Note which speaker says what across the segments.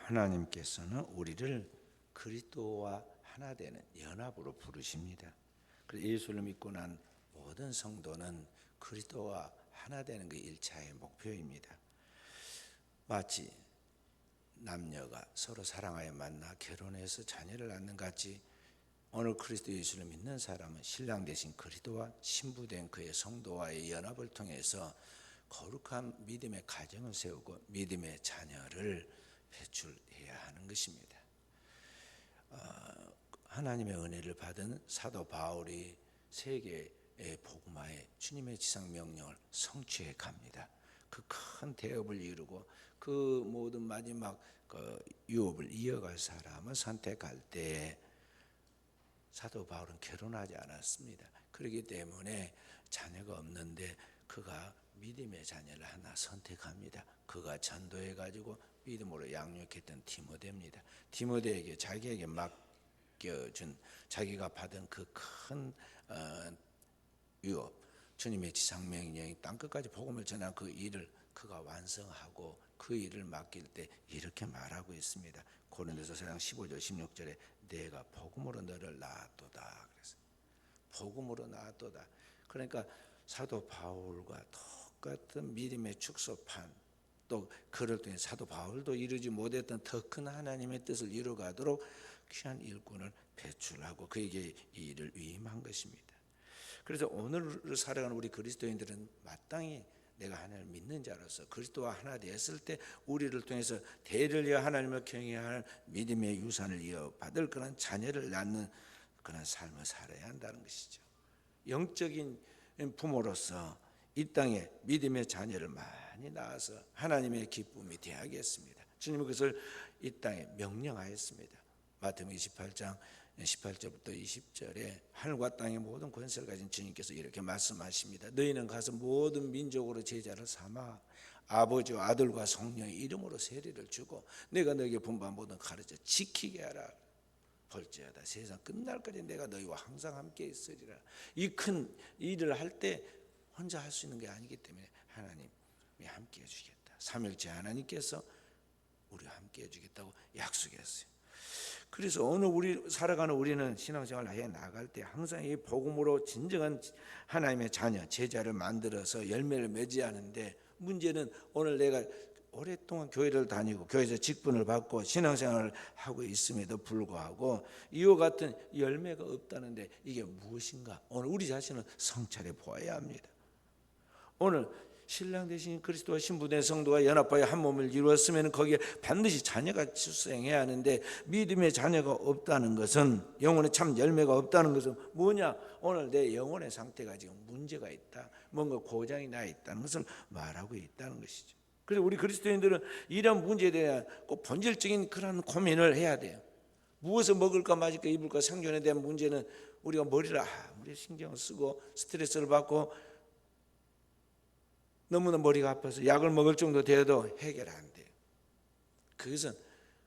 Speaker 1: 하나님께서는 우리를 그리스도와 하나 되는 연합으로 부르십니다. 그래서 예수를 믿고 난 모든 성도는 그리스도와 하나 되는 게 1차의 목표입니다. 마치 남녀가 서로 사랑하여 만나 결혼해서 자녀를 낳는 같이 오늘 그리스도 예수를 믿는 사람은 신랑 되신 그리스도와 신부된 그의 성도와의 연합을 통해서 거룩한 믿음의 가정을 세우고 믿음의 자녀를 배출해야 하는 것입니다. 하나님의 은혜를 받은 사도 바울이 세계의 복음화에 주님의 지상 명령을 성취해 갑니다. 그 큰 대업을 이루고 그 모든 마지막 유업을 이어갈 사람을 선택할 때 사도 바울은 결혼하지 않았습니다. 그렇기 때문에 자녀가 없는데 그가 믿음의 자녀를 하나 선택합니다. 그가 전도해 가지고 믿음으로 양육했던 디모데입니다. 디모데에게 자기에게 맡겨준 자기가 받은 그 큰 유업, 주님의 지상명령이 땅끝까지 복음을 전한 그 일을 그가 완성하고 그 일을 맡길 때 이렇게 말하고 있습니다. 고린도서 4장 15절 16절에 내가 복음으로 너를 낳았도다. 그래서 복음으로 낳았도다. 그러니까 사도 바울과 똑같은 믿음의 축소판, 또 그를 통해 사도 바울도 이루지 못했던 더 큰 하나님의 뜻을 이루가도록 귀한 일꾼을 배출하고 그에게 이 일을 위임한 것입니다. 그래서 오늘을 살아가는 우리 그리스도인들은 마땅히 내가 하나님을 믿는 자로서 그리스도와 하나 되었을 때 우리를 통해서 대를 이어 하나님을 경외할 믿음의 유산을 이어받을 그런 자녀를 낳는 그런 삶을 살아야 한다는 것이죠. 영적인 부모로서 이 땅에 믿음의 자녀를 많이 낳아서 하나님의 기쁨이 되야겠습니다. 주님은 그것을 이 땅에 명령하였습니다. 마태복음 28장 18절부터 20절에 하늘과 땅의 모든 권세를 가진 주님께서 이렇게 말씀하십니다. 너희는 가서 모든 민족으로 제자를 삼아 아버지와 아들과 성령의 이름으로 세례를 주고 내가 너에게 분부한 모든 가르쳐 지키게 하라. 볼지어다 세상 끝날까지 내가 너희와 항상 함께 있으리라. 이 큰 일을 할 때 혼자 할 수 있는 게 아니기 때문에 하나님이 함께 해주겠다. 삼일째 하나님께서 우리와 함께 해주겠다고 약속했어요. 그래서 오늘 우리 살아가는 우리는 신앙생활을 해 나갈 때 항상 이 복음으로 진정한 하나님의 자녀, 제자를 만들어서 열매를 맺어야 하는데 문제는 오늘 내가 오랫동안 교회를 다니고 교회에서 직분을 받고 신앙생활을 하고 있음에도 불구하고 이와 같은 열매가 없다는데 이게 무엇인가? 오늘 우리 자신을 성찰해 보아야 합니다. 오늘 신랑 되신 그리스도와 신부된 성도가 연합하여 한 몸을 이루었으면 거기에 반드시 자녀가 출생해야 하는데 믿음의 자녀가 없다는 것은 영혼의 참 열매가 없다는 것은 뭐냐? 오늘 내 영혼의 상태가 지금 문제가 있다, 뭔가 고장이 나 있다는 것을 말하고 있다는 것이죠. 그래서 우리 그리스도인들은 이런 문제에 대한 꼭 본질적인 그런 고민을 해야 돼요. 무엇을 먹을까 마실까 입을까 생존에 대한 문제는 우리가 머리를 아무리 신경을 쓰고 스트레스를 받고 너무나 머리가 아파서 약을 먹을 정도 되어도 해결 안 돼요. 그것은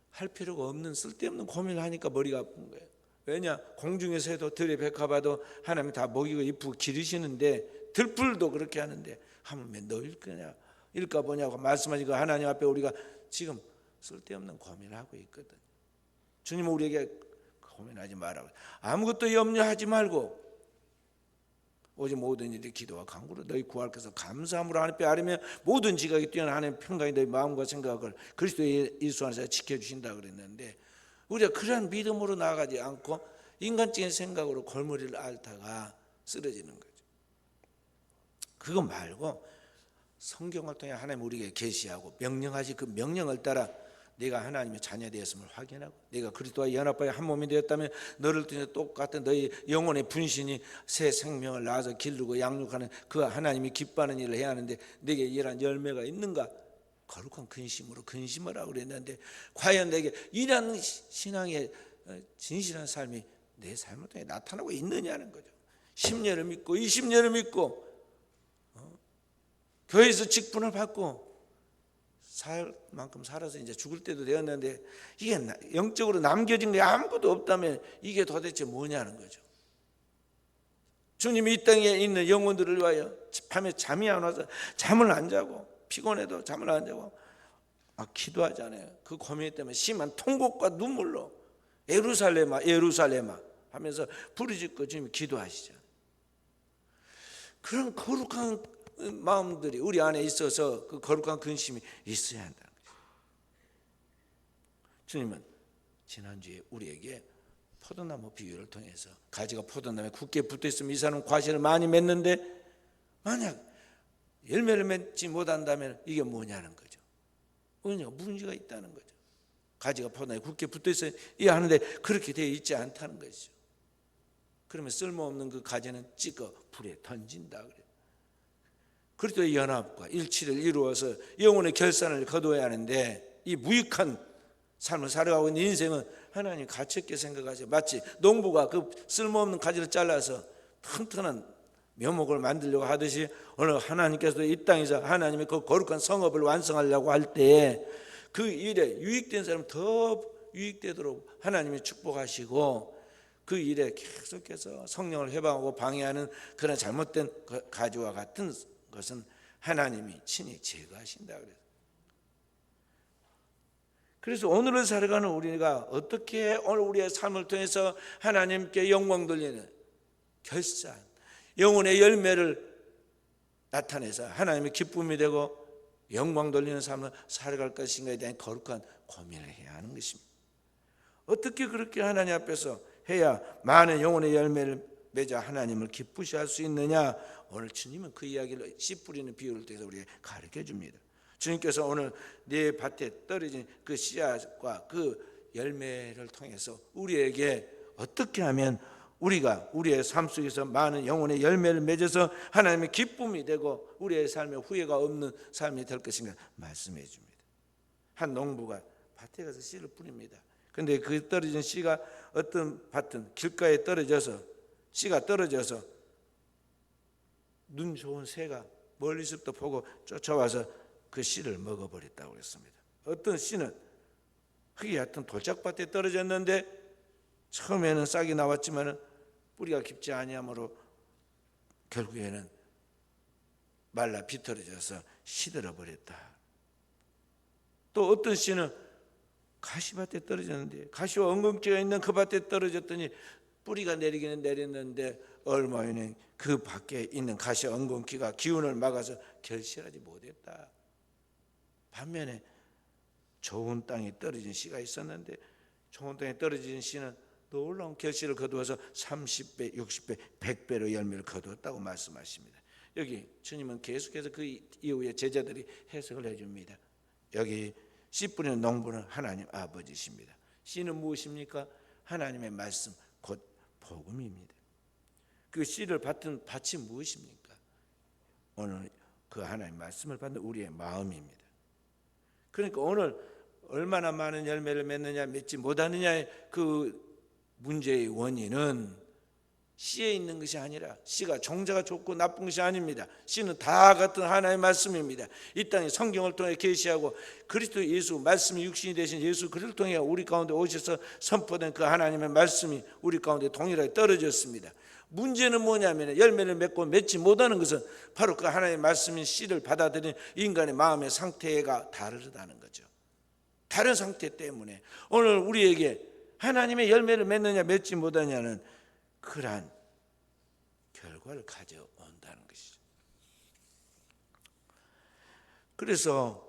Speaker 1: 할 필요가 없는 쓸데없는 고민을 하니까 머리가 아픈 거예요. 왜냐? 공중에서 해도 들에 백합화도 하나님 다 먹이고 이쁘고 기르시는데 들풀도 그렇게 하는데 하면 왜 너일 거냐? 일까 보냐고 말씀하시고 하나님 앞에 우리가 지금 쓸데없는 고민을 하고 있거든. 주님은 우리에게 고민하지 말라고, 아무것도 염려하지 말고 오직 모든 일이 기도와 간구로 너희 구할 것을 감사함으로 하나님 앞에 아뢰며 모든 지각이 뛰어난 하나님의 평강이 너희 마음과 생각을 그리스도 예수 안에서 지켜주신다 그랬는데 우리가 그러한 믿음으로 나아가지 않고 인간적인 생각으로 골머리를 앓다가 쓰러지는 거죠. 그거 말고 성경을 통해 하나님 우리에게 계시하고 명령하시 그 명령을 따라 내가 하나님의 자녀 되었음을 확인하고 내가 그리스도와 연합하여 한 몸이 되었다면 너를 통해 똑같은 너희 영혼의 분신이 새 생명을 낳아서 기르고 양육하는 그 하나님이 기뻐하는 일을 해야 하는데 내게 이러한 열매가 있는가? 거룩한 근심으로 근심을 하고 그랬는데 과연 내게 이러한 신앙의 진실한 삶이 내 삶을 통해 나타나고 있느냐는 거죠. 10년을 믿고 20년을 믿고 교회에서 직분을 받고 살 만큼 살아서 이제 죽을 때도 되었는데 이게 영적으로 남겨진 게 아무것도 없다면 이게 도대체 뭐냐는 거죠. 주님이 이 땅에 있는 영혼들을 위하여 밤에 잠이 안 와서 잠을 안 자고 피곤해도 잠을 안 자고 막 기도하잖아요. 그 고민 때문에 심한 통곡과 눈물로 예루살렘아 예루살렘아 하면서 부르짖고 지금 기도하시잖아요. 그런 거룩한 마음들이 우리 안에 있어서 그 거룩한 근심이 있어야 한다는 거죠. 주님은 지난주에 우리에게 포도나무 비유를 통해서 가지가 포도나무에 굳게 붙어있으면 이 사람은 과실을 많이 맺는데 만약 열매를 맺지 못한다면 이게 뭐냐는 거죠. 문제가 있다는 거죠. 가지가 포도나무에 굳게 붙어있어야 하는데 그렇게 되어 있지 않다는 것이죠. 그러면 쓸모없는 그 가지는 찢어 불에 던진다 그래요. 그리스도의 연합과 일치를 이루어서 영혼의 결산을 거두어야 하는데 이 무익한 삶을 살아가고 있는 인생은 하나님 가치 있게 생각하죠. 마치 농부가 그 쓸모없는 가지를 잘라서 튼튼한 묘목을 만들려고 하듯이 오늘 하나님께서도 이 땅에서 하나님의 그 거룩한 성업을 완성하려고 할 때 그 일에 유익된 사람 더 유익되도록 하나님이 축복하시고 그 일에 계속해서 성령을 해방하고 방해하는 그런 잘못된 가지와 같은 것은 하나님이 친히 제거하신다 그래요. 그래서 오늘을 살아가는 우리가 어떻게 오늘 우리의 삶을 통해서 하나님께 영광 돌리는 결산, 영혼의 열매를 나타내서 하나님의 기쁨이 되고 영광 돌리는 삶을 살아갈 것인가에 대한 거룩한 고민을 해야 하는 것입니다. 어떻게 그렇게 하나님 앞에서 해야 많은 영혼의 열매를 맺어 하나님을 기쁘시게 할 수 있느냐? 오늘 주님은 그 이야기를 씨 뿌리는 비유를 통해서 우리에게 가르쳐 줍니다. 주님께서 오늘 네 밭에 떨어진 그 씨앗과 그 열매를 통해서 우리에게 어떻게 하면 우리가 우리의 삶 속에서 많은 영혼의 열매를 맺어서 하나님의 기쁨이 되고 우리의 삶에 후회가 없는 삶이 될 것인가 말씀해 줍니다. 한 농부가 밭에 가서 씨를 뿌립니다. 그런데 그 떨어진 씨가 어떤 밭은 길가에 떨어져서 씨가 떨어져서 눈 좋은 새가 멀리서부터 보고 쫓아와서 그 씨를 먹어버렸다고 했습니다. 어떤 씨는 흙이 얕은 돌짝밭에 떨어졌는데 처음에는 싹이 나왔지만 뿌리가 깊지 아니하므로 결국에는 말라 비틀어져서 시들어 버렸다. 또 어떤 씨는 가시밭에 떨어졌는데 가시와 엉겅퀴가 있는 그 밭에 떨어졌더니 뿌리가 내리기는 내렸는데 얼마 후에는 그 밖에 있는 가시와 엉겅퀴가 기운을 막아서 결실하지 못했다. 반면에 좋은 땅에 떨어진 씨가 있었는데 좋은 땅에 떨어진 씨는 놀라운 결실을 거두어서 30배, 60배, 100배로 열매를 거두었다고 말씀하십니다. 여기 주님은 계속해서 그 이후에 제자들이 해석을 해줍니다. 여기 씨 뿌리는 농부는 하나님 아버지십니다. 씨는 무엇입니까? 하나님의 말씀 곧 복음입니다. 그 씨를 받은 밭이 무엇입니까? 오늘 그 하나님의 말씀을 받는 우리의 마음입니다. 그러니까 오늘 얼마나 많은 열매를 맺느냐 맺지 못하느냐의 그 문제의 원인은 씨에 있는 것이 아니라 씨가 종자가 좋고 나쁜 것이 아닙니다. 씨는 다 같은 하나님의 말씀입니다. 이 땅에 성경을 통해 계시하고 그리스도 예수 말씀이 육신이 되신 예수 그리스도를 통해 우리 가운데 오셔서 선포된 그 하나님의 말씀이 우리 가운데 동일하게 떨어졌습니다. 문제는 뭐냐면 열매를 맺고 맺지 못하는 것은 바로 그 하나님의 말씀인 씨를 받아들인 인간의 마음의 상태가 다르다는 거죠. 다른 상태 때문에 오늘 우리에게 하나님의 열매를 맺느냐 맺지 못하냐는 그러한 결과를 가져온다는 것이죠. 그래서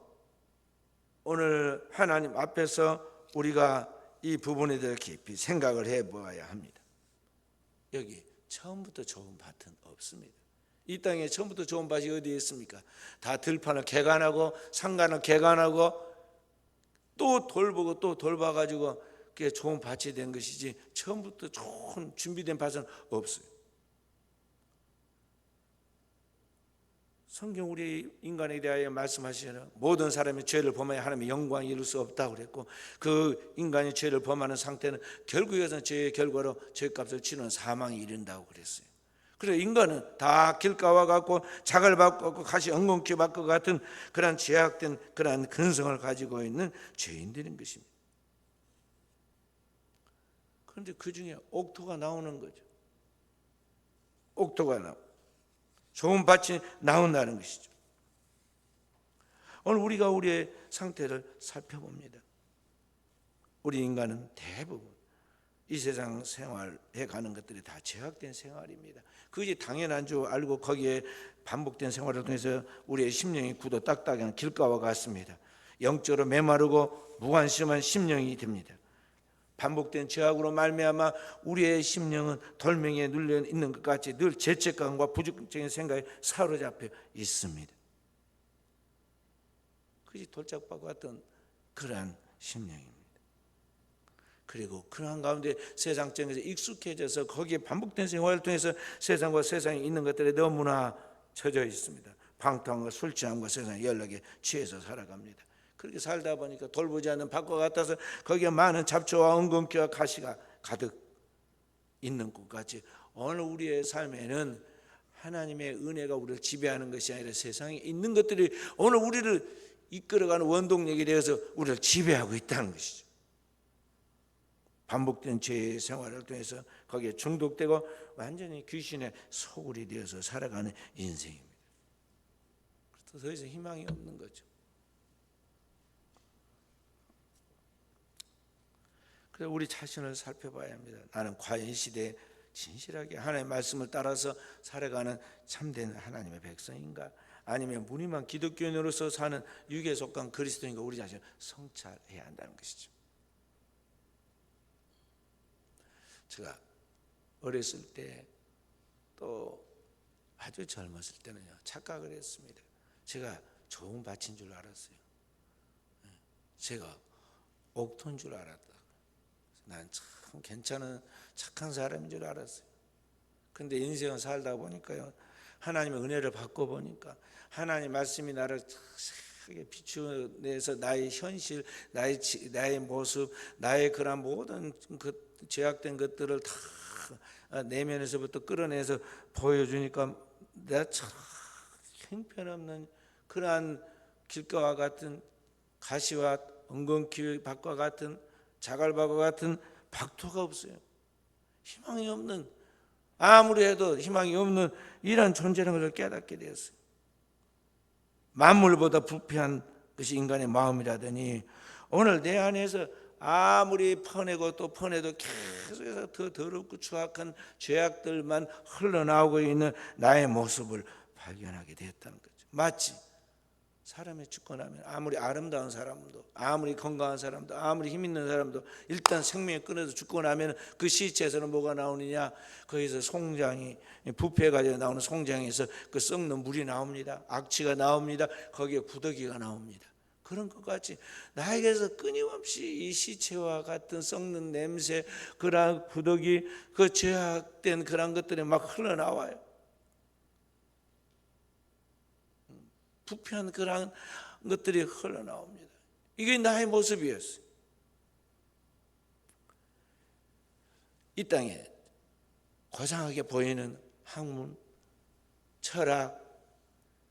Speaker 1: 오늘 하나님 앞에서 우리가 이 부분에 대해 깊이 생각을 해보아야 합니다. 여기 처음부터 좋은 밭은 없습니다. 이 땅에 처음부터 좋은 밭이 어디에 있습니까? 다 들판을 개간하고 상간을 개간하고 또 돌보고 또 돌봐가지고 그게 좋은 밭이 된 것이지 처음부터 좋은 준비된 밭은 없어요. 성경 우리 인간에 대하여 말씀하시잖아요. 모든 사람이 죄를 범하여 하나님의 영광을 이룰 수 없다고 그랬고 그 인간이 죄를 범하는 상태는 결국에는 죄의 결과로 죄값을 치르는 사망에 이른다고 그랬어요. 그래서 인간은 다 길가와 같고 자갈 받고 가시 엉겅퀴 받고 같은 그런 죄악된 그런 근성을 가지고 있는 죄인들인 것입니다. 그런데 그 중에 옥토가 나오는 거죠. 옥토가 나오고 좋은 밭이 나온다는 것이죠. 오늘 우리가 우리의 상태를 살펴봅니다. 우리 인간은 대부분 이 세상 생활해 가는 것들이 다 제약된 생활입니다. 그것이 당연한 줄 알고 거기에 반복된 생활을 통해서 우리의 심령이 굳어 딱딱한 길가와 같습니다. 영적으로 메마르고 무관심한 심령이 됩니다. 반복된 죄악으로 말미암아 우리의 심령은 돌멩이에 눌려 있는 것 같이 늘 죄책감과 부정적인 생각에 사로잡혀 있습니다. 그것이 돌짝밭과 같은 그러한 심령입니다. 그리고 그러한 가운데 세상적에서 익숙해져서 거기에 반복된 생활을 통해서 세상과 세상에 있는 것들에 너무나 젖어 있습니다. 방탕과 술 취함과 세상의 연락에 취해서 살아갑니다. 그렇게 살다 보니까 돌보지 않는 밭과 같아서 거기에 많은 잡초와 엉겅퀴와 가시가 가득 있는 것 같이 오늘 우리의 삶에는 하나님의 은혜가 우리를 지배하는 것이 아니라 세상에 있는 것들이 오늘 우리를 이끌어가는 원동력이 되어서 우리를 지배하고 있다는 것이죠. 반복된 죄의 생활을 통해서 거기에 중독되고 완전히 귀신의 소굴이 되어서 살아가는 인생입니다. 그래서 더 이상 희망이 없는 거죠. 그래서 우리 자신을 살펴봐야 합니다. 나는 과연 이 시대에 진실하게 하나님의 말씀을 따라서 살아가는 참된 하나님의 백성인가? 아니면 무늬만 기독교인으로서 사는 육에 속한 그리스도인가? 우리 자신을 성찰해야 한다는 것이죠. 제가 어렸을 때 또 아주 젊었을 때는요 착각을 했습니다. 제가 좋은 밭인 줄 알았어요. 제가 옥토인 줄 알았다. 난 참 괜찮은 착한 사람인 줄 알았어요. 근데 인생을 살다 보니까요 하나님의 은혜를 받고 보니까 하나님 말씀이 나를 크게 비추어내서 나의 현실, 나의 모습, 나의 그런 모든 그 제약된 것들을 다 내면에서부터 끌어내서 보여주니까 내가 참 형편없는 그러한 길가와 같은 가시와 엉겅퀴 밭과 같은 자갈밭과 같은 박토가 없어요. 희망이 없는, 아무리 해도 희망이 없는 이런 존재라는 것을 깨닫게 되었어요. 만물보다 부패한 것이 인간의 마음이라더니 오늘 내 안에서 아무리 퍼내고 또 퍼내도 계속해서 더 더럽고 추악한 죄악들만 흘러나오고 있는 나의 모습을 발견하게 되었다는 거죠. 마치 사람이 죽고 나면 아무리 아름다운 사람도, 아무리 건강한 사람도, 아무리 힘 있는 사람도 일단 생명이 끊어서 죽고 나면 그 시체에서는 뭐가 나오느냐? 거기서 송장이, 부패가 나오는 송장에서 그 썩는 물이 나옵니다. 악취가 나옵니다. 거기에 구더기가 나옵니다. 그런 것 같이 나에게서 끊임없이 이 시체와 같은 썩는 냄새, 그런 구더기, 그 죄악된 그런 것들이 막 흘러나와요. 부패한 그런 것들이 흘러나옵니다. 이게 나의 모습이었어요. 이 땅에 고상하게 보이는 학문, 철학,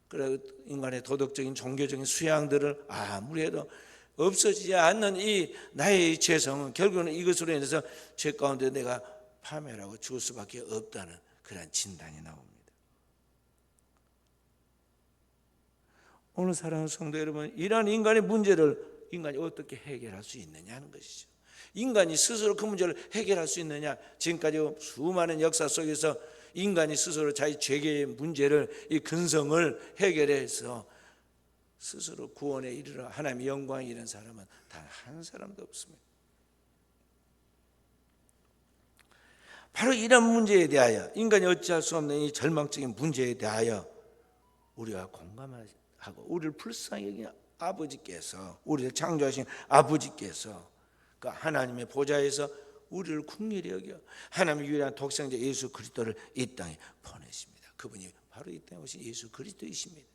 Speaker 1: 그리고 인간의 도덕적인 종교적인 수양들을 아무리 해도 없어지지 않는 이 나의 죄성은 결국은 이것으로 인해서 죄 가운데 내가 파멸하고 죽을 수밖에 없다는 그런 진단이 나옵니다. 오늘 사랑하는 성도 여러분, 이러한 인간의 문제를 인간이 어떻게 해결할 수 있느냐는 것이죠. 인간이 스스로 그 문제를 해결할 수 있느냐? 지금까지 수많은 역사 속에서 인간이 스스로 자기 죄의 문제를, 이 근성을 해결해서 스스로 구원에 이르러 하나님의 영광에 이른 사람은 단 한 사람도 없습니다. 바로 이런 문제에 대하여, 인간이 어찌할 수 없는 이 절망적인 문제에 대하여 우리가 공감하고 우리를 불쌍히 여긴 아버지께서, 우리를 창조하신 아버지께서 그 하나님의 보좌에서 우리를 긍휼히 여겨 하나님의 유일한 독생자 예수 그리스도를 이 땅에 보내십니다. 그분이 바로 이 땅에 오신 예수 그리스도이십니다.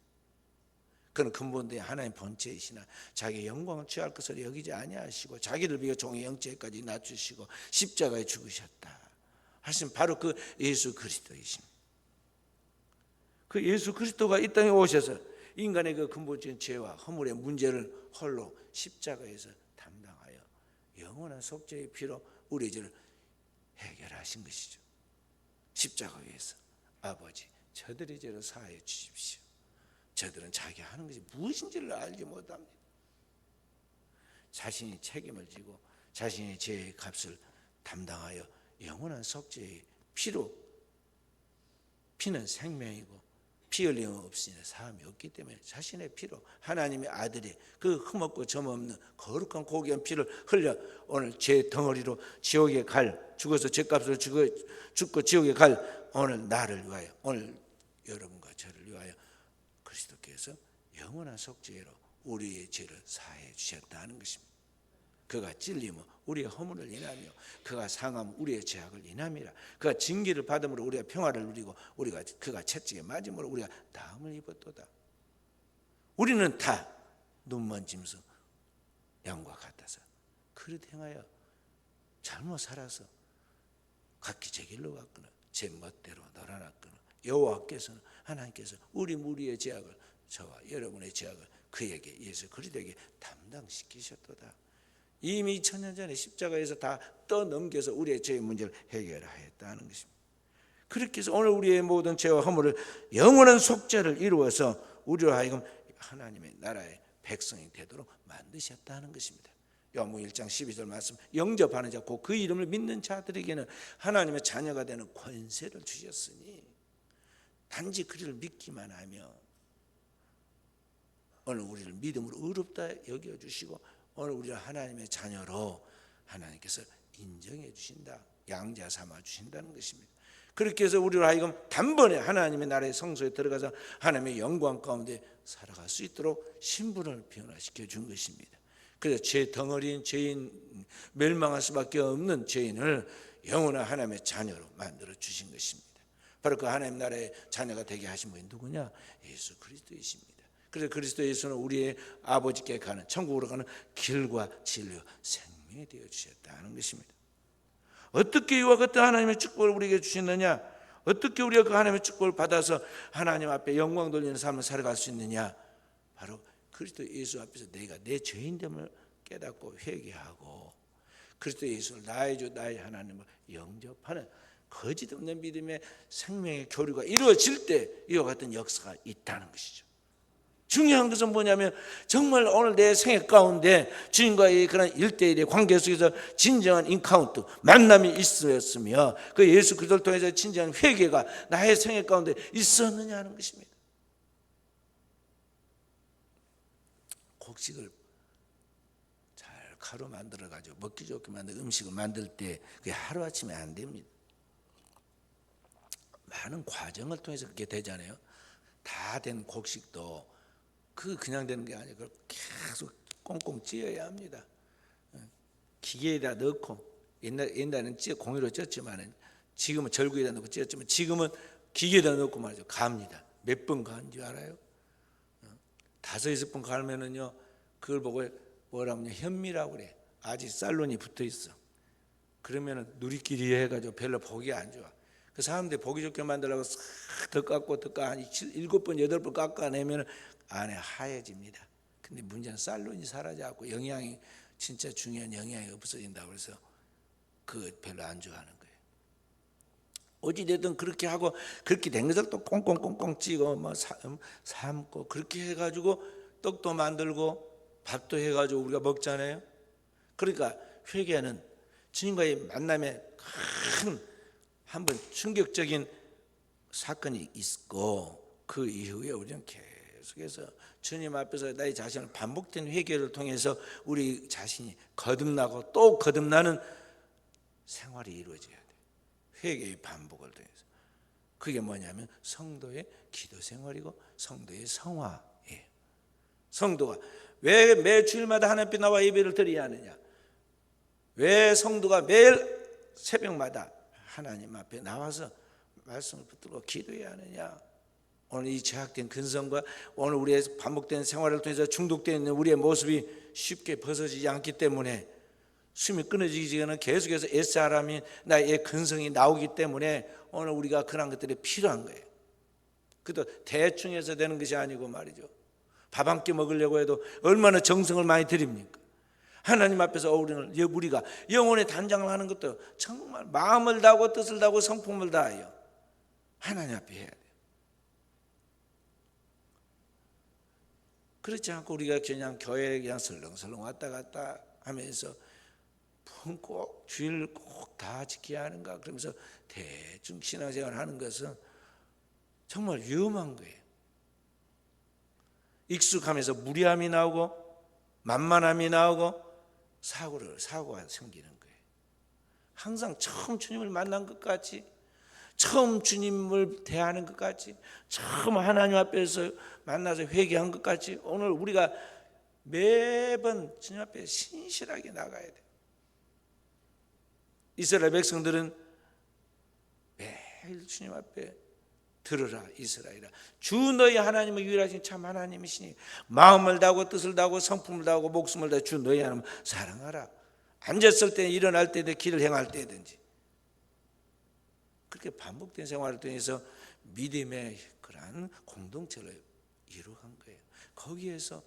Speaker 1: 그는 근본된 하나님 본체이시나 자기의 영광을 취할 것을 여기지 아니하시고 자기를 위해 종의 영체까지 낮추시고 십자가에 죽으셨다 하신 바로 그 예수 그리스도이십니다. 그 예수 그리스도가 이 땅에 오셔서 인간의 그 근본적인 죄와 허물의 문제를 홀로 십자가에서 담당하여 영원한 속죄의 피로 우리의 죄를 해결하신 것이죠. 십자가 위에서 아버지 저들의 죄를 사하여 주십시오. 저들은 자기 하는 것이 무엇인지를 알지 못합니다. 자신이 책임을 지고 자신의 죄의 값을 담당하여 영원한 속죄의 피로, 피는 생명이고 피 흘림 없으니 사함이 없기 때문에 자신의 피로 하나님의 아들이 그 흠없고 점없는 거룩한 고귀한 피를 흘려 오늘 제 덩어리로 지옥에 갈, 죽어서 죄값으로 죽고 지옥에 갈 오늘 나를 위하여, 오늘 여러분과 저를 위하여 그리스도께서 영원한 속죄로 우리의 죄를 사해 주셨다는 것입니다. 그가 찔림은 우리의 허물을 인하며 그가 상함은 우리의 죄악을 인함이라. 그가 징계를 받음으로 우리가 평화를 누리고 그가 채찍에 맞음으로 우리가 다음을 입었도다. 우리는 다 눈먼 짐승 양과 같아서 그릇 행하여 잘못 살아서 각기 제 길로 갔거나 제 멋대로 놀아났거나 여호와께서는 하나님께서 우리 무리의 죄악을, 저와 여러분의 죄악을 그에게, 예수 그리스도에게 담당시키셨도다. 이미 2000년 전에 십자가에서 다 떠넘겨서 우리의 죄의 문제를 해결하였다는 것입니다. 그렇게 해서 오늘 우리의 모든 죄와 허물을 영원한 속죄를 이루어서 우리로 하여금 하나님의 나라의 백성이 되도록 만드셨다는 것입니다. 요한복음 1장 12절 말씀, 영접하는 자 곧 그 이름을 믿는 자들에게는 하나님의 자녀가 되는 권세를 주셨으니 단지 그를 믿기만 하면 오늘 우리를 믿음으로 의롭다 여겨주시고 오늘 우리를 하나님의 자녀로 하나님께서 인정해 주신다, 양자 삼아 주신다는 것입니다. 그렇게 해서 우리로 하여금 단번에 하나님의 나라의 성소에 들어가서 하나님의 영광 가운데 살아갈 수 있도록 신분을 변화시켜 준 것입니다. 그래서 죄 덩어리인 죄인, 멸망할 수밖에 없는 죄인을 영원한 하나님의 자녀로 만들어 주신 것입니다. 바로 그 하나님 나라의 자녀가 되게 하신 분이 누구냐? 예수 그리스도이십니다. 그래서 그리스도 예수는 우리의 아버지께 가는, 천국으로 가는 길과 진리와 생명이 되어 주셨다는 것입니다. 어떻게 이와 같은 하나님의 축복을 우리에게 주시느냐? 어떻게 우리가 그 하나님의 축복을 받아서 하나님 앞에 영광 돌리는 삶을 살아갈 수 있느냐? 바로 그리스도 예수 앞에서 내가 내 죄인됨을 깨닫고 회개하고 그리스도 예수를 나의 주 나의 하나님을 영접하는 거짓 없는 믿음의 생명의 교류가 이루어질 때 이와 같은 역사가 있다는 것이죠. 중요한 것은 뭐냐면 정말 오늘 내 생애 가운데 주님과의 그런 1대1의 관계 속에서 진정한 인카운트, 만남이 있었으며 그 예수 그리스도를 통해서 진정한 회개가 나의 생애 가운데 있었느냐 하는 것입니다. 곡식을 잘 가루 만들어 가지고 먹기 좋게 만든 음식을 만들 때 그게 하루아침에 안 됩니다. 많은 과정을 통해서 그게 되잖아요. 다 된 곡식도 그냥 되는 게 아니고 계속 꽁꽁 찧어야 합니다. 기계에다 넣고 옛날에는 공유로 쪘지만 지금은 절구에다 넣고 찧었지만 지금은 기계에다 넣고 말이죠. 갑니다. 몇 번 가는지 알아요? 5-6번 갈면은요 그걸 보고 뭐라고 하냐, 현미라고 그래. 아직 살론이 붙어 있어. 그러면은 누리끼리 해가지고 별로 보기 안 좋아. 그 사람들이 보기 좋게 만들려고 더 깎고 한 7번 8번 깎아내면 안에 하얘집니다. 근데 문제는 살론이 사라져갖고 영양이, 진짜 중요한 영양이 없어진다고 그래서 그 별로 안 좋아하는 거예요. 어찌됐든 그렇게 하고 그렇게 된 것을 또 꽁꽁꽁꽁 찌고 뭐 삶고 그렇게 해가지고 떡도 만들고 밥도 해가지고 우리가 먹잖아요. 그러니까 회개는 주님과의 만남에 큰 한번 충격적인 사건이 있고 그 이후에 우리는 계속해서 주님 앞에서 나의 자신을 반복된 회개를 통해서 우리 자신이 거듭나고 또 거듭나는 생활이 이루어져야 돼. 회개의 반복을 통해서. 그게 뭐냐면 성도의 기도 생활이고 성도의 성화예요. 성도가 왜 매 주일마다 하나님 앞에 나와 예배를 드려야 하느냐? 왜 성도가 매일 새벽마다 하나님 앞에 나와서 말씀을 붙들고 기도해야 하느냐? 오늘 이 죄악된 근성과 오늘 우리의 반복된 생활을 통해서 중독되어 있는 우리의 모습이 쉽게 벗어지지 않기 때문에 숨이 끊어지기 전에 계속해서 옛사람이 나의 근성이 나오기 때문에 오늘 우리가 그런 것들이 필요한 거예요. 그것도 대충 해서 되는 것이 아니고 말이죠. 밥 한 끼 먹으려고 해도 얼마나 정성을 많이 들입니까? 하나님 앞에서 우리가 영혼의 단장을 하는 것도 정말 마음을 다하고 뜻을 다하고 성품을 다하여 하나님 앞에 해야 돼요. 그렇지 않고 우리가 그냥 교회에 그냥 설렁설렁 왔다 갔다 하면서 꼭 주일을 꼭 다 지켜야 하는가 그러면서 대충 신앙생활 하는 것은 정말 위험한 거예요. 익숙하면서 무리함이 나오고 만만함이 나오고 사고가 생기는 거예요. 항상 처음 주님을 만난 것 같이, 처음 주님을 대하는 것 같이, 처음 하나님 앞에서 만나서 회개한 것 같이 오늘 우리가 매번 주님 앞에 신실하게 나가야 돼요. 이스라엘 백성들은 매일 주님 앞에 들으라 이스라엘아, 주 너희 하나님은 유일하신 참 하나님이시니 마음을 다하고 뜻을 다하고 성품을 다하고 목숨을 다해 주 너희 하나님 사랑하라. 앉았을 때 일어날 때든 길을 행할 때든지. 그렇게 반복된 생활을 통해서 믿음의 그러한 공동체를 이루어간 거예요. 거기에서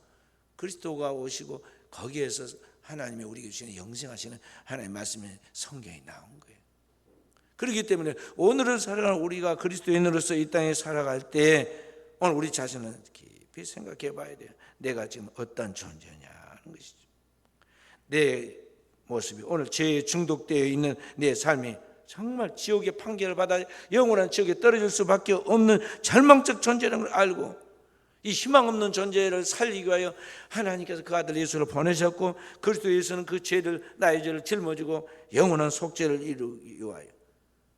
Speaker 1: 그리스도가 오시고 거기에서 하나님이 우리에게 주시는 영생하시는 하나님의 말씀이 성경이 나온 거예요. 그렇기 때문에 오늘을 살아가는 우리가 그리스도인으로서 이 땅에 살아갈 때 오늘 우리 자신은 깊이 생각해 봐야 돼요. 내가 지금 어떤 존재냐 하는 것이죠. 내 모습이 오늘 죄에 중독되어 있는 내 삶이 정말 지옥의 판결을 받아 영원한 지옥에 떨어질 수밖에 없는 절망적 존재라는 걸 알고 이 희망 없는 존재를 살리기 위하여 하나님께서 그 아들 예수를 보내셨고 그리스도 예수는 그 죄를 나의 죄를 짊어지고 영원한 속죄를 이루기 위하여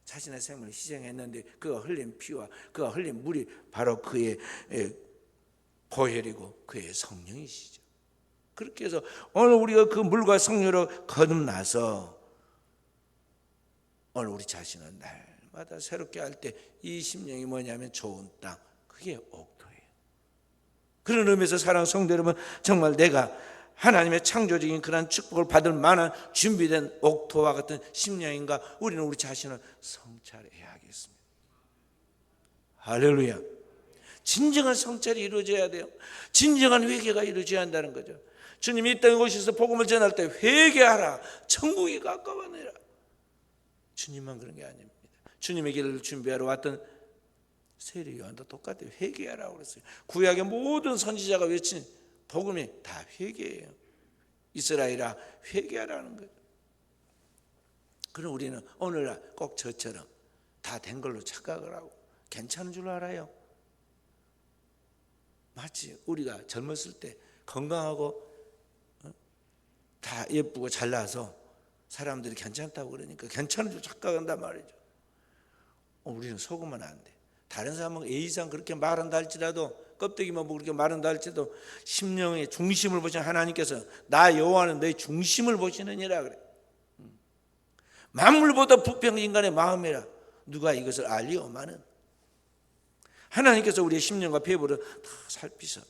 Speaker 1: 자신의 생명을 희생했는데 그가 흘린 피와 그가 흘린 물이 바로 그의 보혈이고 그의 성령이시죠. 그렇게 해서 오늘 우리가 그 물과 성령으로 거듭나서 오늘 우리 자신은 날마다 새롭게 할 때 이 심령이 뭐냐면 좋은 땅, 그게 옥토예요. 그런 의미에서 사랑하는 성도 여러분, 정말 내가 하나님의 창조적인 그런 축복을 받을 만한 준비된 옥토와 같은 심령인가, 우리는 우리 자신을 성찰해야 하겠습니다. 할렐루야. 진정한 성찰이 이루어져야 돼요. 진정한 회개가 이루어져야 한다는 거죠. 주님이 이 땅에 오셔서 복음을 전할 때 회개하라, 천국이 가까워내라. 주님만 그런 게 아닙니다. 주님의 길을 준비하러 왔던 세례 요한도 똑같아요. 회개하라고 그랬어요. 구약의 모든 선지자가 외친 복음이 다 회개예요. 이스라엘아 회개하라는 거예요. 그럼 우리는 오늘날 꼭 저처럼 다 된 걸로 착각을 하고 괜찮은 줄 알아요. 마치 우리가 젊었을 때 건강하고 다 예쁘고 잘나서 사람들이 괜찮다고 그러니까 괜찮은 줄 착각한단 말이죠. 우리는 속으면 안 돼. 다른 사람은 A 이상 그렇게 말한다 할지라도 껍데기만 보고 그렇게 말한다 할지라도 심령의 중심을 보시는 하나님께서 나 여호와는 너의 중심을 보시느니라 그래. 만물보다 부평 인간의 마음이라 누가 이것을 알리오마는. 하나님께서 우리의 심령과 배부를 다 살피셔서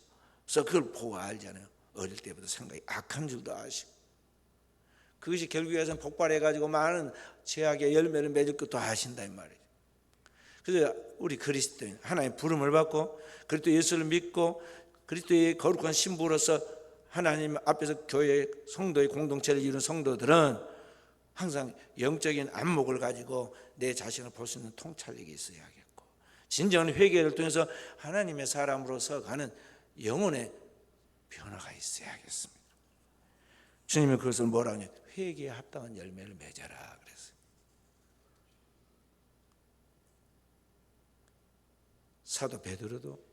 Speaker 1: 그걸 보고 알잖아요. 어릴 때부터 생각이 악한 줄도 아시고 그것이 결국에서는 폭발해가지고 많은 죄악의 열매를 맺을 것도 아신다 이 말이에요. 그래서 우리 그리스도인 하나님의 부름을 받고 그리스도 예수를 믿고 그리스도의 거룩한 신부로서 하나님 앞에서 교회 성도의 공동체를 이룬 성도들은 항상 영적인 안목을 가지고 내 자신을 볼 수 있는 통찰력이 있어야겠고 진정한 회개를 통해서 하나님의 사람으로서 가는 영혼의 변화가 있어야겠습니다. 주님이 그것을 뭐라 하냐, 회개에 합당한 열매를 맺어라 그랬어요. 사도 베드로도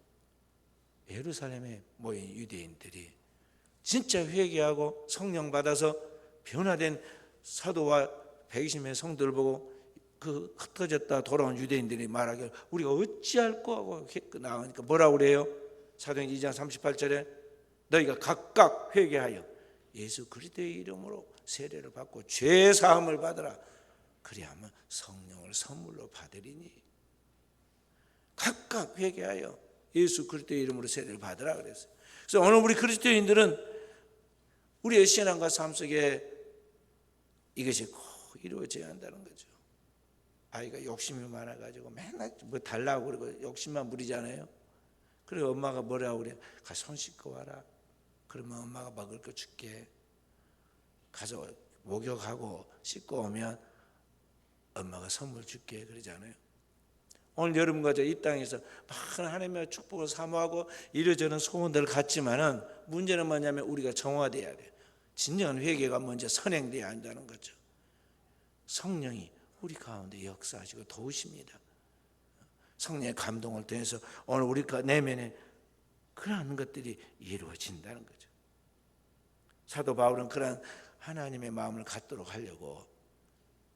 Speaker 1: 예루살렘에 모인 유대인들이 진짜 회개하고 성령 받아서 변화된 사도와 120명의 성도를 보고 그 흩어졌다 돌아온 유대인들이 말하기를 우리가 어찌할꼬 하고 나오니까 뭐라고 그래요? 사도행전 2장 38절에 너희가 각각 회개하여 예수 그리스도의 이름으로 세례를 받고 죄 사함을 받으라. 그리하면 성령을 선물로 받으리니. 각각 회개하여 예수 그리스도의 이름으로 세례를 받으라 그랬어요. 그래서 오늘 우리 그리스도인들은 우리의 신앙과 삶 속에 이것이 꼭 이루어져야 한다는 거죠. 아이가 욕심이 많아가지고 맨날 뭐 달라고 그러고 욕심만 부리잖아요. 그리고 엄마가 뭐라고 그래? 가서 손 씻고 와라. 그러면 엄마가 먹을 거 줄게. 가서 목욕하고 씻고 오면 엄마가 선물 줄게 그러잖아요. 오늘 여러분과 저 이 땅에서 많은 하나님의 축복을 사모하고 이러저런 소원들을 갖지만은 문제는 뭐냐면 우리가 정화돼야 돼요. 진정한 회개가 먼저 선행돼야 한다는 거죠. 성령이 우리 가운데 역사하시고 도우십니다. 성령의 감동을 통해서 오늘 우리 내면에 그러한 것들이 이루어진다는 거죠. 사도 바울은 그러한 하나님의 마음을 갖도록 하려고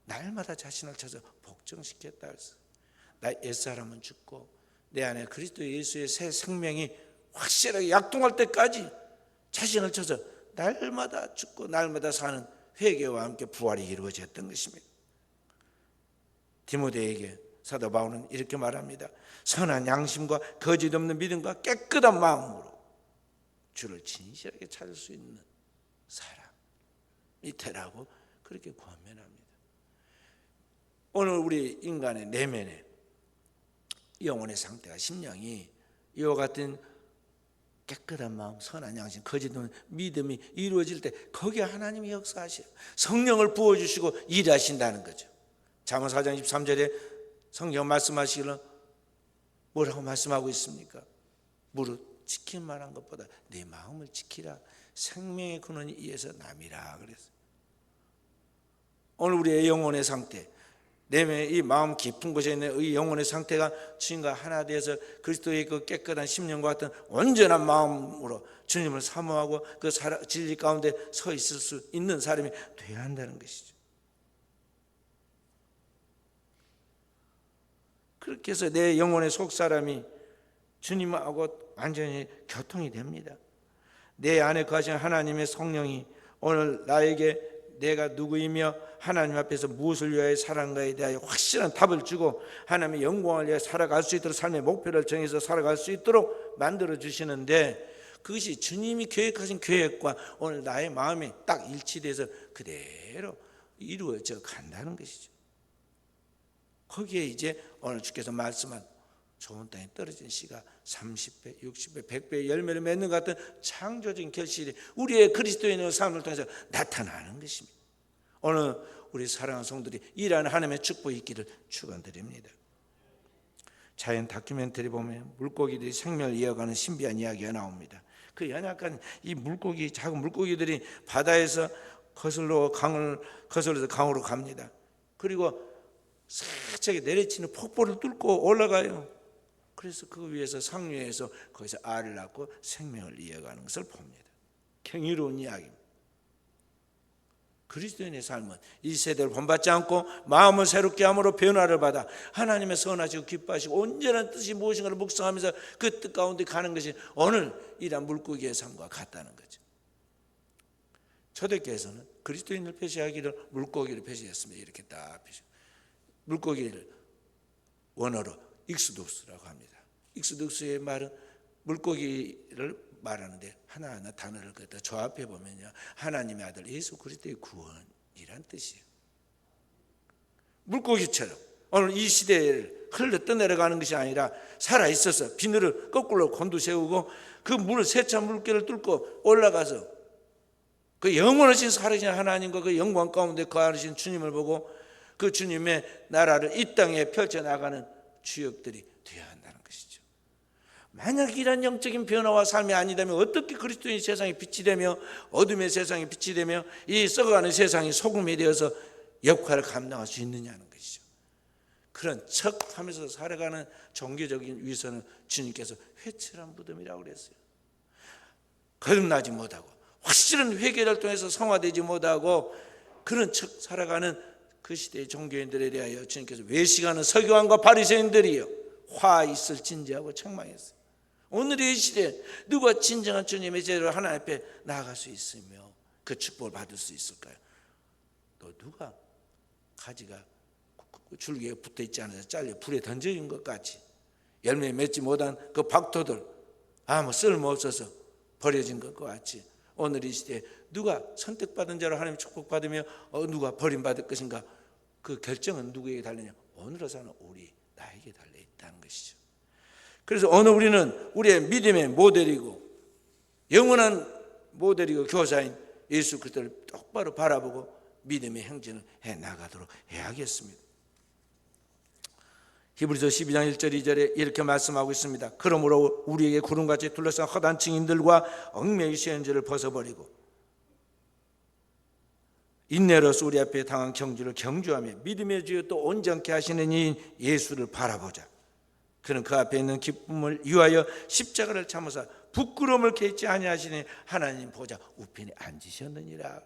Speaker 1: 날마다 자신을 찾아 복종시켰다 그랬어요. 나 옛사람은 죽고 내 안에 그리스도 예수의 새 생명이 확실하게 약동할 때까지 자신을 찾아 날마다 죽고 날마다 사는 회개와 함께 부활이 이루어졌던 것입니다. 디모데에게 사도 바울은 이렇게 말합니다. 선한 양심과 거짓 없는 믿음과 깨끗한 마음으로 주를 진실하게 찾을 수 있는 사람이 되라고 그렇게 권면합니다. 오늘 우리 인간의 내면에 영혼의 상태가 심령이 이와 같은 깨끗한 마음, 선한 양심, 거짓 없는 믿음이 이루어질 때 거기에 하나님이 역사하셔요. 성령을 부어주시고 일하신다는 거죠. 잠언 4장 23절에 성경 말씀하시기를 뭐라고 말씀하고 있습니까? 무릇 지킬 만한 것보다 내 마음을 지키라. 생명의 근원이 이에서 남이라 그랬어요. 오늘 우리의 영혼의 상태, 내면의 이 마음 깊은 곳에 있는 이 영혼의 상태가 주님과 하나 되어서 그리스도의 그 깨끗한 심령과 같은 온전한 마음으로 주님을 사모하고 그 진리 가운데 서 있을 수 있는 사람이 되어야 한다는 것이죠. 그렇게 해서 내 영혼의 속사람이 주님하고 완전히 교통이 됩니다. 내 안에 거하신 하나님의 성령이 오늘 나에게 내가 누구이며 하나님 앞에서 무엇을 위하여 살아간가에 대하여 확실한 답을 주고 하나님의 영광을 위해 살아갈 수 있도록 삶의 목표를 정해서 살아갈 수 있도록 만들어 주시는데 그것이 주님이 계획하신 계획과 오늘 나의 마음이 딱 일치돼서 그대로 이루어져 간다는 것이죠. 거기에 이제 오늘 주께서 말씀한 좋은 땅에 떨어진 씨가 30배, 60배, 100배의 열매를 맺는 것 같은 창조적인 결실이 우리의 그리스도인의 삶을 통해서 나타나는 것입니다. 오늘 우리 사랑하는 성도들이 이러한 하나님의 축복이 있기를 축원드립니다. 자연 다큐멘터리 보면 물고기들이 생명을 이어가는 신비한 이야기가 나옵니다. 그 연약한 이 물고기, 작은 물고기들이 바다에서 거슬러서 강으로 갑니다. 그리고 세차게 내리치는 폭포를 뚫고 올라가요. 그래서 그 위에서 상류에서 거기서 알을 낳고 생명을 이어가는 것을 봅니다. 경이로운 이야기입니다. 그리스도인의 삶은 이 세대를 본받지 않고 마음을 새롭게 함으로 변화를 받아 하나님의 선하시고 기뻐하시고 온전한 뜻이 무엇인가를 묵상하면서 그 뜻 가운데 가는 것이 오늘 이러한 물고기의 삶과 같다는 거죠. 초대교회에서는 그리스도인을 표시하기를 물고기를 표시했습니다. 이렇게 딱 표시. 물고기를 원어로 익수독스라고 합니다. 익수독스의 말은 물고기를 말하는데 하나하나 단어를 갖다 조합해 보면요, 하나님의 아들 예수 그리스도의 구원이란 뜻이에요. 물고기처럼 오늘 이 시대를 흘러 떠내려가는 것이 아니라 살아 있어서 비늘을 거꾸로 곤두세우고 그 물 세찬 물결을 뚫고 올라가서 그 영원하신 살아계신 하나님과 그 영광 가운데 거하신 주님을 보고 그 주님의 나라를 이 땅에 펼쳐나가는 주역들이 되어야 한다는 것이죠. 만약 이런 영적인 변화와 삶이 아니다면 어떻게 그리스도인이 세상에 빛이 되며 어둠의 세상에 빛이 되며 이 썩어가는 세상이 소금이 되어서 역할을 감당할 수 있느냐는 것이죠. 그런 척하면서 살아가는 종교적인 위선은 주님께서 회칠한 무덤이라고 그랬어요. 거듭나지 못하고 확실한 회개를 통해서 성화되지 못하고 그런 척 살아가는 그 시대의 종교인들에 대하여 주님께서 외식하는 서기관과 바리새인들이요 화 있을진지하고 책망했어요. 오늘의 이 시대에 누가 진정한 주님의 제대로 하나님 앞에 나아갈 수 있으며 그 축복을 받을 수 있을까요? 또 누가 가지가 줄기에 붙어있지 않아서 잘려 불에 던져진 것 같이 열매 맺지 못한 그 박토들 아무 쓸모없어서 버려진 것과 같이 오늘 이 시대에 누가 선택받은 자로 하나님 축복받으며 누가 버림받을 것인가, 그 결정은 누구에게 달리냐? 오늘을 사는 우리 나에게 달려있다는 것이죠. 그래서 오늘 우리는 우리의 믿음의 모델이고 영원한 모델이고 교사인 예수 그리스도를 똑바로 바라보고 믿음의 행진을 해나가도록 해야겠습니다. 히브리서 12장 1절 2절에 이렇게 말씀하고 있습니다. 그러므로 우리에게 구름같이 둘러싼 허다한 증인들과 얽매이 씌운 죄를 벗어버리고 인내로서 우리 앞에 당한 경주를 경주하며 믿음의 주여 또 온전케 하시는 이 예수를 바라보자. 그는 그 앞에 있는 기쁨을 위하여 십자가를 참으사 부끄러움을 개치 아니하시니 하나님 보좌 우편에 앉으셨느니라.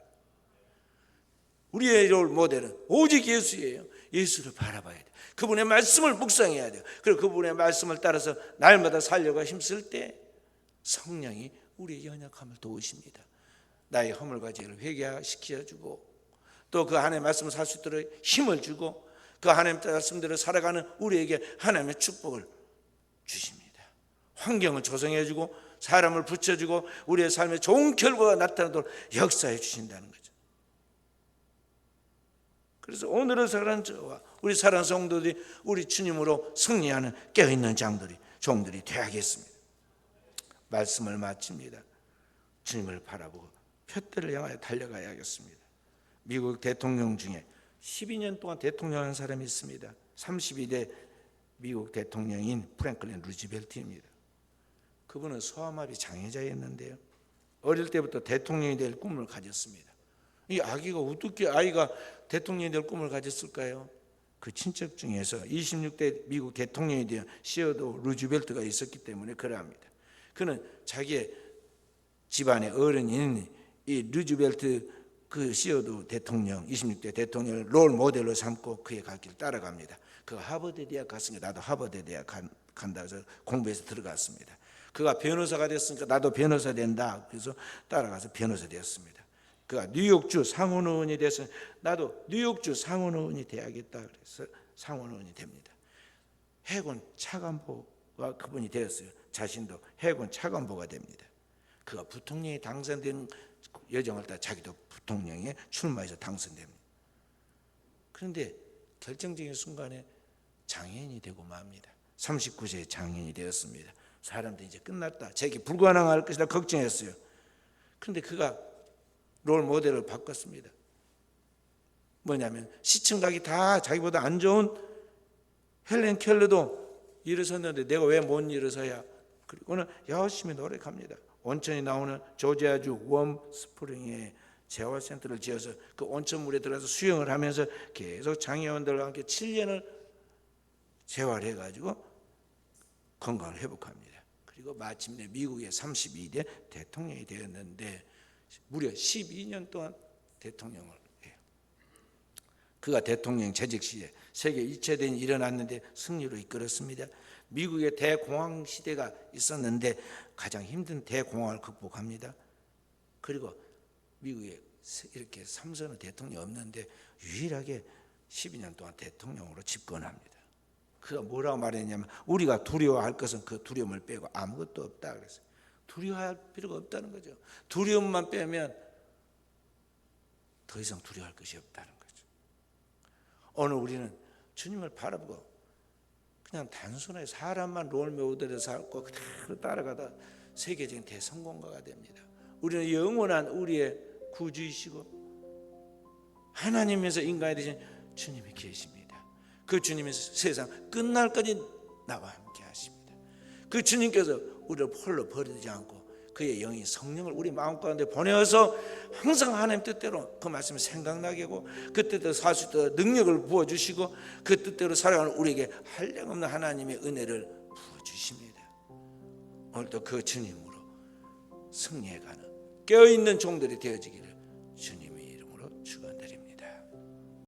Speaker 1: 우리의 롤 모델은 오직 예수예요. 예수를 바라봐야 돼. 그분의 말씀을 묵상해야 돼요. 그리고 그분의 말씀을 따라서 날마다 살려가 힘쓸 때 성령이 우리의 연약함을 도우십니다. 나의 허물과 죄를 회개시켜주고 또 그 하나님의 말씀을 살 수 있도록 힘을 주고 그 하나님의 말씀대로 살아가는 우리에게 하나님의 축복을 주십니다. 환경을 조성해주고 사람을 붙여주고 우리의 삶에 좋은 결과가 나타나도록 역사해 주신다는 거죠. 그래서 오늘을 살아가는 저와 우리 사랑하는 성도들이 우리 주님으로 승리하는 깨어있는 장들이 종들이 되어야겠습니다. 말씀을 마칩니다. 주님을 바라보고 표대를 향하여 달려가야겠습니다. 미국 대통령 중에 12년 동안 대통령한 사람이 있습니다. 32대 미국 대통령인 프랭클린 루즈벨트입니다. 그분은 소아마비 장애자였는데요, 어릴 때부터 대통령이 될 꿈을 가졌습니다. 이 아기가 어떻게 아이가 대통령이 될 꿈을 가졌을까요? 그 친척 중에서 26대 미국 대통령이 되어 시어도 루즈벨트가 있었기 때문에 그러합니다. 그는 자기의 집안의 어른인 이 루즈벨트 그 시어도 대통령 26대 대통령을 롤 모델로 삼고 그의 갈 길을 따라갑니다. 그 하버드 대학 갔으니까 나도 하버드 대학 간다 해서 공부해서 들어갔습니다. 그가 변호사가 됐으니까 나도 변호사 된다. 그래서 따라가서 변호사 되었습니다. 그가 뉴욕주 상원의원이 돼서 나도 뉴욕주 상원의원이 돼야겠다. 그래서 상원의원이 됩니다. 해군 차관보가 그분이 되었어요. 자신도 해군 차관보가 됩니다. 그가 부통령에 당선된 여정을 따라 자기도 부통령에 출마해서 당선됩니다. 그런데 결정적인 순간에 장애인이 되고 맙니다. 39세에 장애인이 되었습니다. 사람들이 이제 끝났다, 자기 불가능할 것이다 걱정했어요. 그런데 그가 롤 모델을 바꿨습니다. 뭐냐면 시청각이 다 자기보다 안 좋은 헬렌 켈러도 일어섰는데 내가 왜 못 일어서야? 그리고는 열심히 노력합니다. 온천이 나오는 조지아주 웜스프링에 재활센터를 지어서 그 온천물에 들어가서 수영을 하면서 계속 장애원들과 함께 7년을 재활해가지고 건강을 회복합니다. 그리고 마침내 미국의 32대 대통령이 되었는데 무려 12년 동안 대통령을 해요. 그가 대통령 재직 시에 세계 2차 대전이 일어났는데 승리로 이끌었습니다. 미국의 대공황 시대가 있었는데 가장 힘든 대공황을 극복합니다. 그리고 미국에 이렇게 3선의 대통령이 없는데 유일하게 12년 동안 대통령으로 집권합니다. 그가 뭐라고 말했냐면 우리가 두려워할 것은 그 두려움을 빼고 아무것도 없다 그랬어요. 두려워할 필요가 없다는 거죠. 두려움만 빼면 더 이상 두려워할 것이 없다는 거죠. 오늘 우리는 주님을 바라보고 그냥 단순하게 사람만 롤모델을 삼고 그대로 따라가다 세계적인 대성공가가 됩니다. 우리는 영원한 우리의 구주이시고 하나님에서 인간이 되신 주님이 계십니다. 그 주님이 세상 끝날까지 나와 함께 하십니다. 그 주님께서 우리를 홀로 버리지 않고 그의 영이 성령을 우리 마음 가운데 보내어서 항상 하나님 뜻대로 그 말씀이 생각나게 하고 그 뜻대로 살 수 있도록 능력을 부어주시고 그 뜻대로 살아가는 우리에게 한량없는 하나님의 은혜를 부어주십니다. 오늘도 그 주님으로 승리해가는 깨어있는 종들이 되어지기를 주님